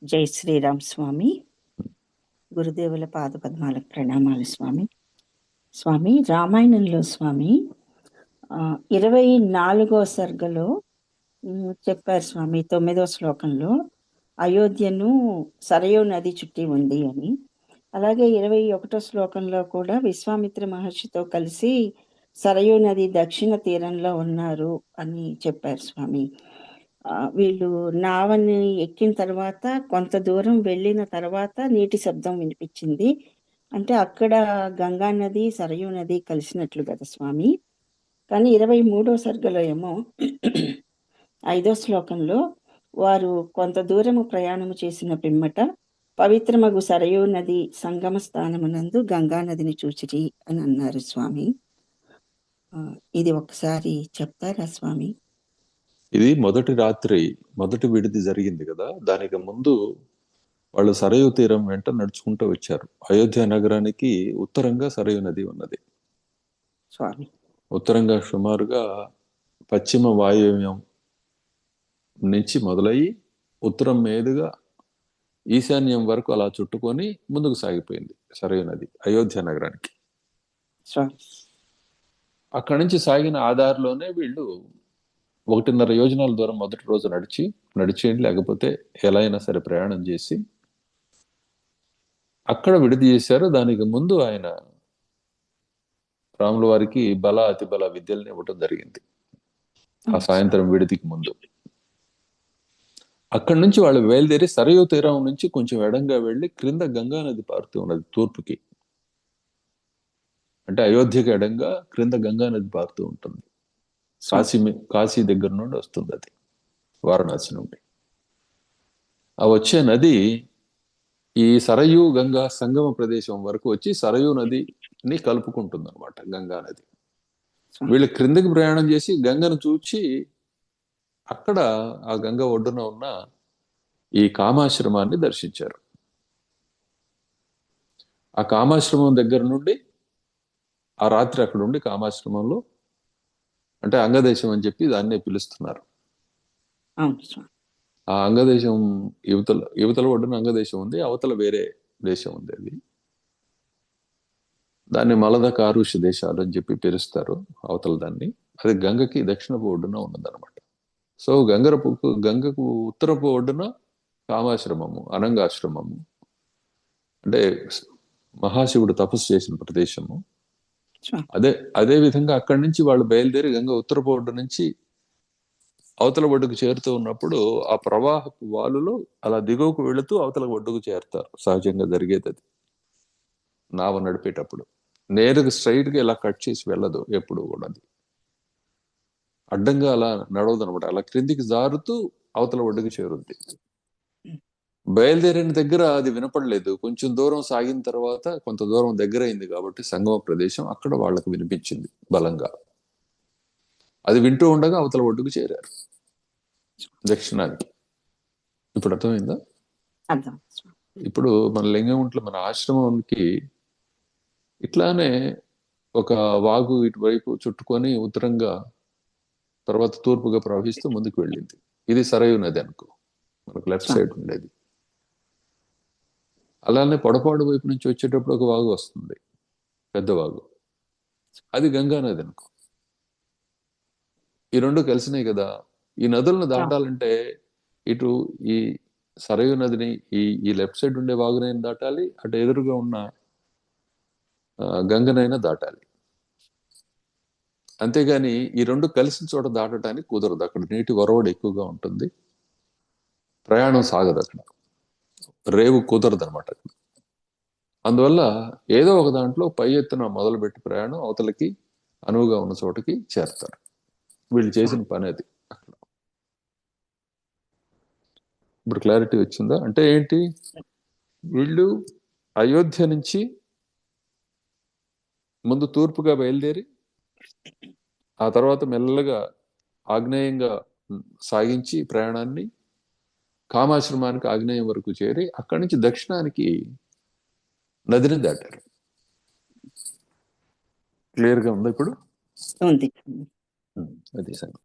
జై శ్రీరామ్ స్వామి. గురుదేవుల పాదపద్మాలకు ప్రణామాలు స్వామి. స్వామి, రామాయణంలో స్వామి 24వ సర్గలో చెప్పారు స్వామి, 9వ శ్లోకంలో అయోధ్యను సరయూ నది చుట్టి ఉంది అని. అలాగే 21వ శ్లోకంలో కూడా విశ్వామిత్ర మహర్షితో కలిసి సరయూ నది దక్షిణ తీరంలో ఉన్నారు అని చెప్పారు స్వామి. వీళ్ళు నావని ఎక్కిన తర్వాత కొంత దూరం వెళ్ళిన తర్వాత నీటి శబ్దం వినిపించింది. అంటే అక్కడ గంగా నది సరయూ నది కలిసినట్లు కదా స్వామి. కానీ 23వ సర్గలో ఏమో 5వ శ్లోకంలో వారు కొంత దూరము ప్రయాణము చేసిన పిమ్మట పవిత్రమగు సరయూ నది సంగమ స్థానమునందు గంగా నదిని చూచిరి అని అన్నారు స్వామి. ఇది ఒకసారి చెప్తారా స్వామి? ఇది మొదటి విడిది జరిగింది కదా. దానికి ముందు వాళ్ళు సరయూ తీరం వెంట నడుచుకుంటూ వచ్చారు. అయోధ్య నగరానికి ఉత్తరంగా సరయూ నది ఉన్నది స్వామి. ఉత్తరంగా సుమారుగా పశ్చిమ వాయువ్యం నుంచి మొదలయ్యి ఉత్తరం మీదుగా ఈశాన్యం వరకు అలా చుట్టుకొని ముందుకు సాగిపోయింది సరయూ నది అయోధ్య నగరానికి. అక్కడి నుంచి సాగిన ఆధార్లోనే వీళ్ళు 1.5 యోజనాల దూరం మొదటి రోజు నడిచేయండి, లేకపోతే ఎలా అయినా సరే ప్రయాణం చేసి అక్కడ విడిది చేశారు. దానికి ముందు ఆయన రాముల వారికి బల అతి బల విద్యల్ని ఇవ్వటం జరిగింది ఆ సాయంత్రం విడిదికి ముందు. అక్కడి నుంచి వాళ్ళు బయలుదేరి సరయూ తీరం నుంచి కొంచెం ఎడంగా వెళ్ళి క్రింద గంగా నది పారుతూ ఉన్నది తూర్పుకి. అంటే అయోధ్యకి ఎడంగా క్రింద గంగా నది పారుతూ ఉంటుంది. కాశీ దగ్గర నుండి వస్తుంది అది, వారణాసి నుండి. ఆ వచ్చే నది ఈ సరయూ గంగా సంగమ ప్రదేశం వరకు వచ్చి సరయూ నదిని కలుపుకుంటుంది అనమాట గంగా నది. వీళ్ళు క్రిందకి ప్రయాణం చేసి గంగను చూచి అక్కడ ఆ గంగ ఒడ్డున ఉన్న ఈ కామాశ్రమాన్ని దర్శించారు. ఆ కామాశ్రమం దగ్గర నుండి ఆ రాత్రి అక్కడ ఉండి కామాశ్రమంలో, అంటే అంగదేశం అని చెప్పి దాన్నే పిలుస్తున్నారు. ఆ అంగదేశం యువతల ఒడ్డున అంగదేశం ఉంది, అవతల వేరే దేశం ఉంది. అది దాన్ని మలద కారుష్య దేశాలు అని చెప్పి పిలుస్తారు అవతల దాన్ని. అది గంగకి దక్షిణపు ఒడ్డున ఉన్నదన్నమాట. సో గంగకు ఉత్తరపు ఒడ్డున కామాశ్రమము, అనంగాశ్రమము, అంటే మహాశివుడు తపస్సు చేసిన ప్రదేశము. అదే విధంగా అక్కడి నుంచి వాళ్ళు బయలుదేరి గంగ ఉత్తరపు ఒడ్డు నుంచి అవతల ఒడ్డుకు చేరుతూ ఉన్నప్పుడు ఆ ప్రవాహపు వాలులో అలా దిగువకు వెళుతూ అవతల ఒడ్డుకు చేరుతారు. సహజంగా జరిగేది అది. నావ నడిపేటప్పుడు నేరుగా స్ట్రైట్ గా ఇలా కట్ చేసి వెళ్ళదు ఎప్పుడు కూడా. అది అడ్డంగా అలా నడవదు అనమాట. అలా క్రిందికి జారుతూ అవతల ఒడ్డుకు చేరుద్ది. బయలుదేరిన దగ్గర అది వినపడలేదు. కొంచెం దూరం సాగిన తర్వాత కొంత దూరం దగ్గర అయింది కాబట్టి సంగమ ప్రదేశం అక్కడ వాళ్ళకు వినిపించింది బలంగా. అది వింటూ ఉండగా అవతల ఒడ్డుకు చేరారు దక్షిణానికి. ఇప్పుడు అర్థమైందా? ఇప్పుడు మన లింగంట్లో మన ఆశ్రమానికి ఇట్లానే ఒక వాగు ఇటువైపు చుట్టుకొని ఉత్తరంగా తర్వాత తూర్పుగా ప్రవహిస్తూ ముందుకు వెళ్ళింది. ఇది సరయూ నది అనుకో, మనకు లెఫ్ట్ సైడ్ ఉండేది. అలానే పొడపాడు వైపు నుంచి వచ్చేటప్పుడు ఒక వాగు వస్తుంది, పెద్ద వాగు, అది గంగా నది అనుకో. ఈ రెండు కలిసినాయి కదా. ఈ నదులను దాటాలంటే ఇటు ఈ సరయూ నదిని ఈ లెఫ్ట్ సైడ్ ఉండే వాగునైనా దాటాలి, అటు ఎదురుగా ఉన్న గంగనైనా దాటాలి. అంతేగాని ఈ రెండు కలిసిన చోట దాటడానికి కుదరదు. అక్కడ నీటి వరవడి ఎక్కువగా ఉంటుంది, ప్రయాణం సాగదు, అక్కడ రేవు కుదరదు అనమాట. అందువల్ల ఏదో ఒక దాంట్లో పై ఎత్తున మొదలుపెట్టి ప్రయాణం అవతలకి అనువుగా ఉన్న చోటకి చేరతారు. వీళ్ళు చేసిన పని అది. అక్కడ ఇప్పుడు క్లారిటీ వచ్చిందా? అంటే ఏంటి, వీళ్ళు అయోధ్య నుంచి ముందు తూర్పుగా బయలుదేరి ఆ తర్వాత మెల్లగా ఆగ్నేయంగా సాగించి ప్రయాణాన్ని కామాశ్రమానికి ఆగ్నేయం వరకు చేరి అక్కడి నుంచి దక్షిణానికి నదిని దాటారు. క్లియర్ గా ఉందా ఇప్పుడు? అది సంగతి.